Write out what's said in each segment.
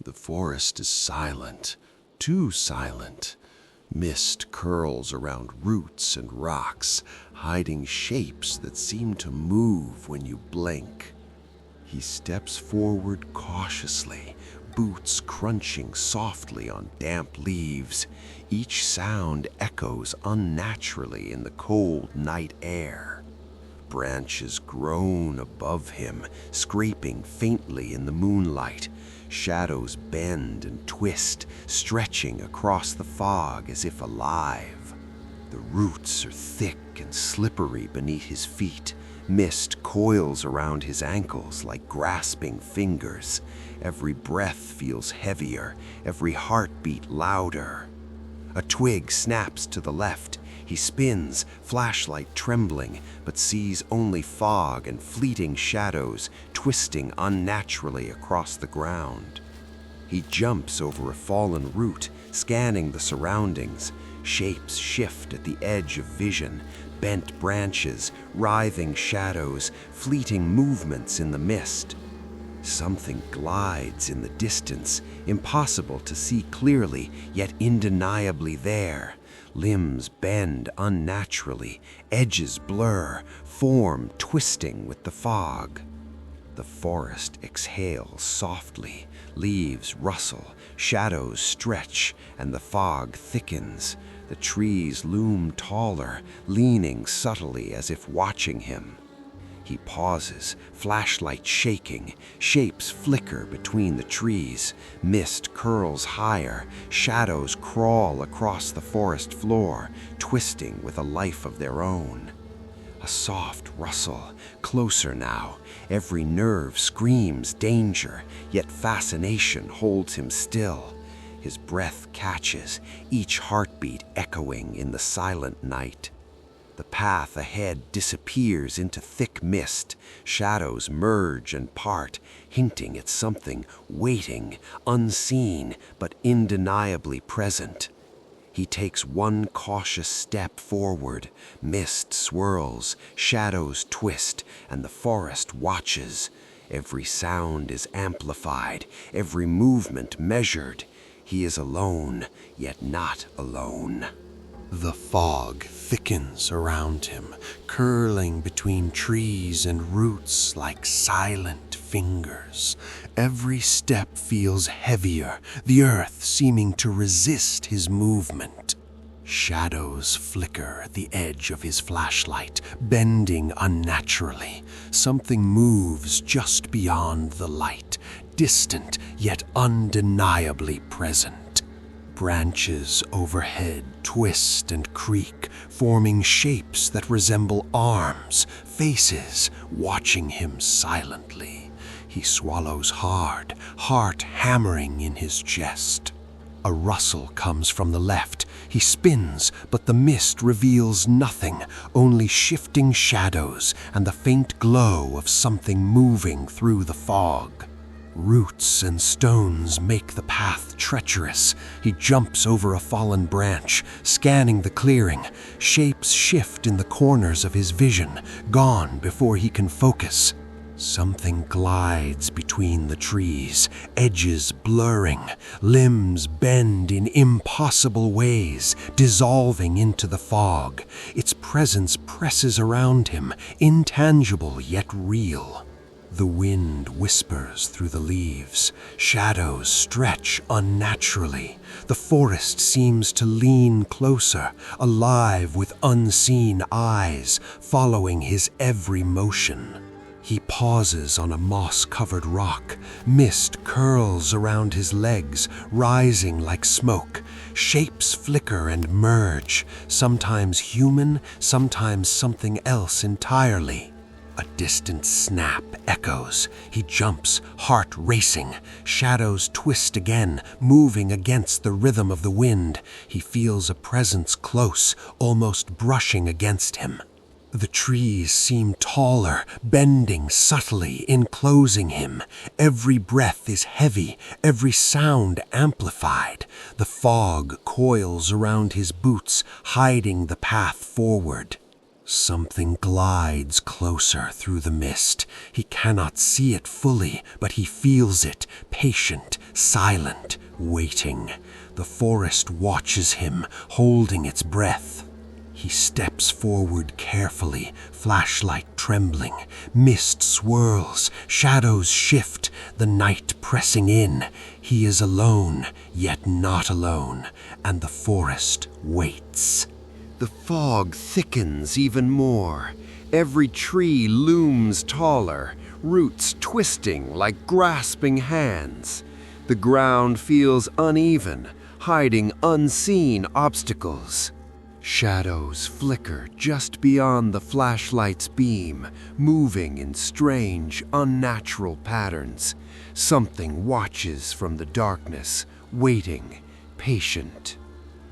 The forest is silent, too silent. Mist curls around roots and rocks, hiding shapes that seem to move when you blink. He steps forward cautiously, boots crunching softly on damp leaves. Each sound echoes unnaturally in the cold night air. Branches groan above him, scraping faintly in the moonlight. Shadows bend and twist, stretching across the fog as if alive. The roots are thick and slippery beneath his feet. Mist coils around his ankles like grasping fingers. Every breath feels heavier, every heartbeat louder. A twig snaps to the left. He spins, flashlight trembling, but sees only fog and fleeting shadows twisting unnaturally across the ground. He jumps over a fallen root, scanning the surroundings. Shapes shift at the edge of vision, bent branches, writhing shadows, fleeting movements in the mist. Something glides in the distance, impossible to see clearly, yet undeniably there. Limbs bend unnaturally, edges blur, form twisting with the fog. The forest exhales softly, leaves rustle, shadows stretch, and the fog thickens. The trees loom taller, leaning subtly as if watching him. He pauses, flashlight shaking, shapes flicker between the trees, mist curls higher, shadows crawl across the forest floor, twisting with a life of their own. A soft rustle, closer now. Every nerve screams danger, yet fascination holds him still. His breath catches, each heartbeat echoing in the silent night. The path ahead disappears into thick mist. Shadows merge and part, hinting at something waiting, unseen, but undeniably present. He takes one cautious step forward. Mist swirls, shadows twist, and the forest watches. Every sound is amplified, every movement measured. He is alone, yet not alone. The fog thickens around him, curling between trees and roots like silent fingers. Every step feels heavier, the earth seeming to resist his movement. Shadows flicker at the edge of his flashlight, bending unnaturally. Something moves just beyond the light, distant yet undeniably present. Branches overhead twist and creak, forming shapes that resemble arms, faces, watching him silently. He swallows hard, heart hammering in his chest. A rustle comes from the left. He spins, but the mist reveals nothing, only shifting shadows and the faint glow of something moving through the fog. Roots and stones make the path treacherous. He jumps over a fallen branch, scanning the clearing. Shapes shift in the corners of his vision, gone before he can focus. Something glides between the trees, edges blurring. Limbs bend in impossible ways, dissolving into the fog. Its presence presses around him, intangible yet real. The wind whispers through the leaves. Shadows stretch unnaturally. The forest seems to lean closer, alive with unseen eyes, following his every motion. He pauses on a moss-covered rock. Mist curls around his legs, rising like smoke. Shapes flicker and merge, sometimes human, sometimes something else entirely. A distant snap echoes. He jumps, heart racing. Shadows twist again, moving against the rhythm of the wind. He feels a presence close, almost brushing against him. The trees seem taller, bending subtly, enclosing him. Every breath is heavy, every sound amplified. The fog coils around his boots, hiding the path forward. Something glides closer through the mist. He cannot see it fully, but he feels it, patient, silent, waiting. The forest watches him, holding its breath. He steps forward carefully, flashlight trembling. Mist swirls, shadows shift, the night pressing in. He is alone, yet not alone, and the forest waits. The fog thickens even more. Every tree looms taller, roots twisting like grasping hands. The ground feels uneven, hiding unseen obstacles. Shadows flicker just beyond the flashlight's beam, moving in strange, unnatural patterns. Something watches from the darkness, waiting, patient.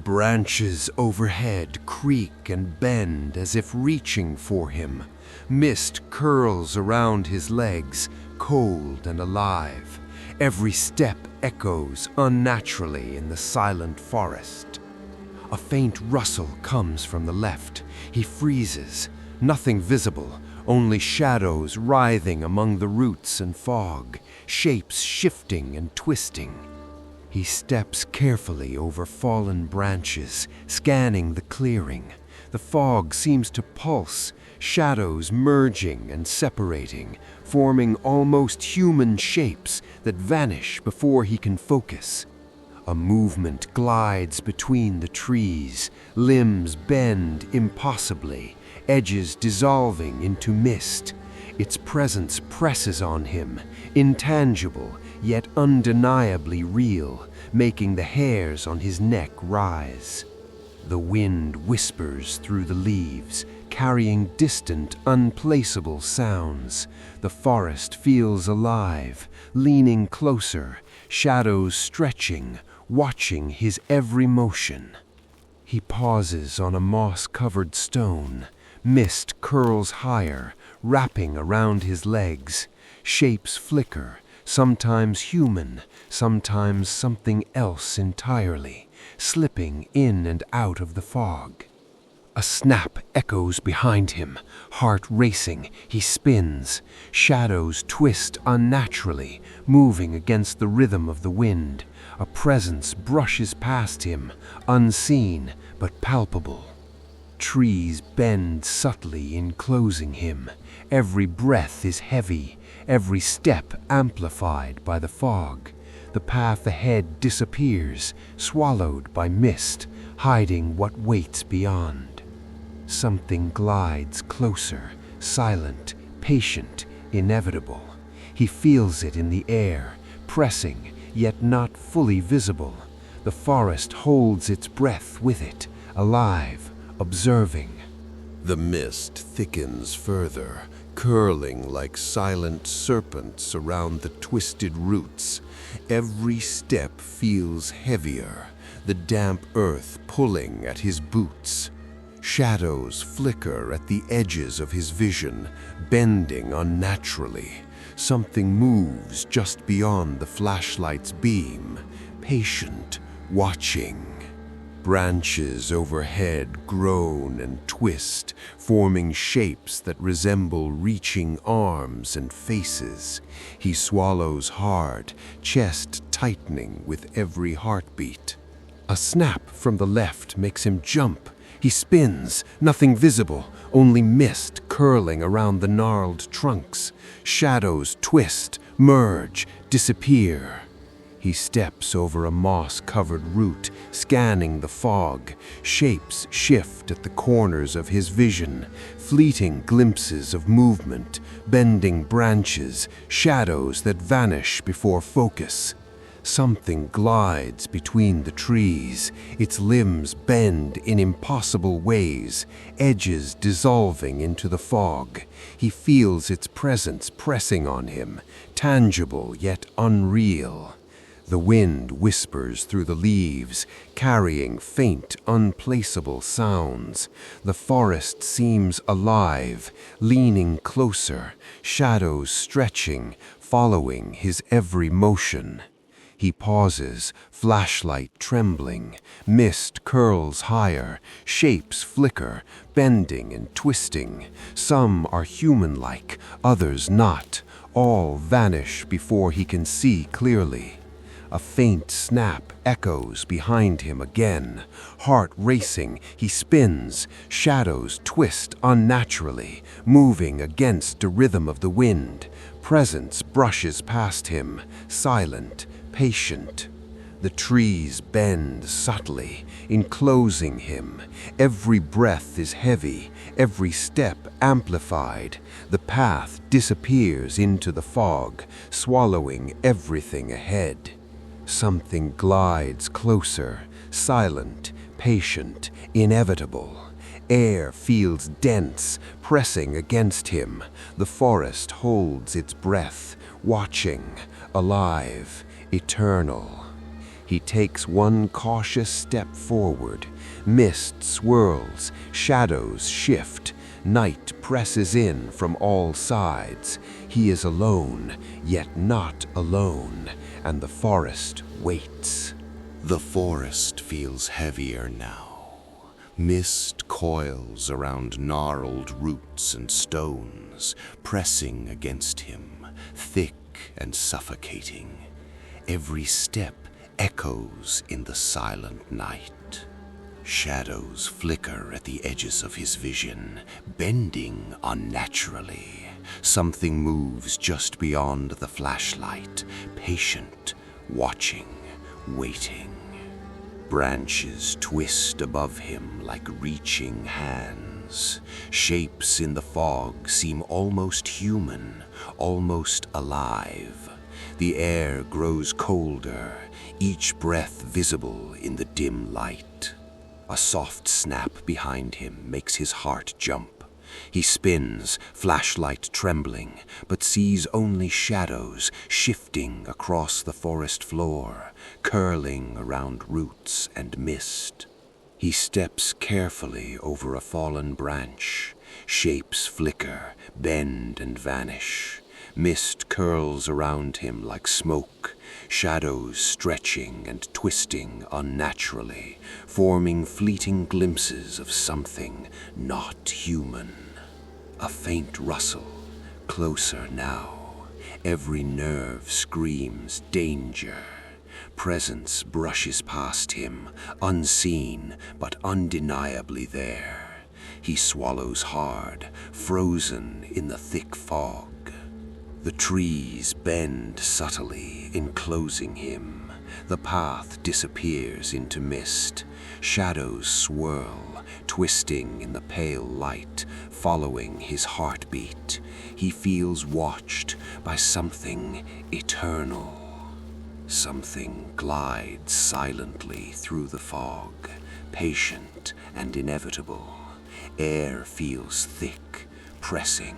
Branches overhead creak and bend as if reaching for him. Mist curls around his legs, cold and alive. Every step echoes unnaturally in the silent forest. A faint rustle comes from the left. He freezes. Nothing visible, only shadows writhing among the roots and fog, shapes shifting and twisting. He steps carefully over fallen branches, scanning the clearing. The fog seems to pulse, shadows merging and separating, forming almost human shapes that vanish before he can focus. A movement glides between the trees, limbs bend impossibly, edges dissolving into mist. Its presence presses on him, intangible, yet undeniably real, making the hairs on his neck rise. The wind whispers through the leaves, carrying distant, unplaceable sounds. The forest feels alive, leaning closer, shadows stretching, watching his every motion. He pauses on a moss-covered stone. Mist curls higher, wrapping around his legs. Shapes flicker, sometimes human, sometimes something else entirely, slipping in and out of the fog. A snap echoes behind him, heart racing. He spins. Shadows twist unnaturally, moving against the rhythm of the wind. A presence brushes past him, unseen but palpable. Trees bend subtly, enclosing him. Every breath is heavy, every step amplified by the fog. The path ahead disappears, swallowed by mist, hiding what waits beyond. Something glides closer, silent, patient, inevitable. He feels it in the air, pressing, yet not fully visible. The forest holds its breath with it, alive, observing. The mist thickens further, curling like silent serpents around the twisted roots. Every step feels heavier, the damp earth pulling at his boots. Shadows flicker at the edges of his vision, bending unnaturally. Something moves just beyond the flashlight's beam, patient, watching. Branches overhead groan and twist, forming shapes that resemble reaching arms and faces. He swallows hard, chest tightening with every heartbeat. A snap from the left makes him jump. He spins, nothing visible, only mist curling around the gnarled trunks. Shadows twist, merge, disappear. He steps over a moss-covered root, scanning the fog. Shapes shift at the corners of his vision, fleeting glimpses of movement, bending branches, shadows that vanish before focus. Something glides between the trees, its limbs bend in impossible ways, edges dissolving into the fog. He feels its presence pressing on him, tangible yet unreal. The wind whispers through the leaves, carrying faint, unplaceable sounds. The forest seems alive, leaning closer, shadows stretching, following his every motion. He pauses, flashlight trembling. Mist curls higher, shapes flicker, bending and twisting. Some are human-like, others not. All vanish before he can see clearly. A faint snap echoes behind him again. Heart racing, he spins. Shadows twist unnaturally, moving against the rhythm of the wind. Presence brushes past him, silent, patient. The trees bend subtly, enclosing him. Every breath is heavy, every step amplified. The path disappears into the fog, swallowing everything ahead. Something glides closer, silent, patient, inevitable. Air feels dense, pressing against him. The forest holds its breath, watching, alive, eternal. He takes one cautious step forward. Mist swirls, shadows shift. Night presses in from all sides. He is alone, yet not alone, and the forest waits. The forest feels heavier now. Mist coils around gnarled roots and stones, pressing against him, thick and suffocating. Every step echoes in the silent night. Shadows flicker at the edges of his vision, bending unnaturally. Something moves just beyond the flashlight, patient, watching, waiting. Branches twist above him like reaching hands. Shapes in the fog seem almost human, almost alive. The air grows colder, each breath visible in the dim light. A soft snap behind him makes his heart jump. He spins, flashlight trembling, but sees only shadows shifting across the forest floor, curling around roots and mist. He steps carefully over a fallen branch. Shapes flicker, bend and vanish. Mist curls around him like smoke, shadows stretching and twisting unnaturally, forming fleeting glimpses of something not human. A faint rustle, closer now. Every nerve screams danger. Presence brushes past him, unseen but undeniably there. He swallows hard, frozen in the thick fog. The trees bend subtly, enclosing him. The path disappears into mist. Shadows swirl, twisting in the pale light, following his heartbeat. He feels watched by something eternal. Something glides silently through the fog, patient and inevitable. Air feels thick, pressing.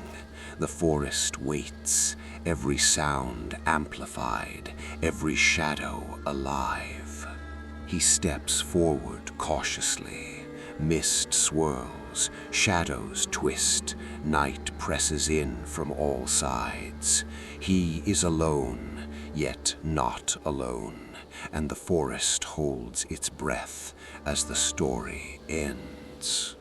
The forest waits, every sound amplified, every shadow alive. He steps forward cautiously. Mist swirls, shadows twist, night presses in from all sides. He is alone, yet not alone, and the forest holds its breath as the story ends.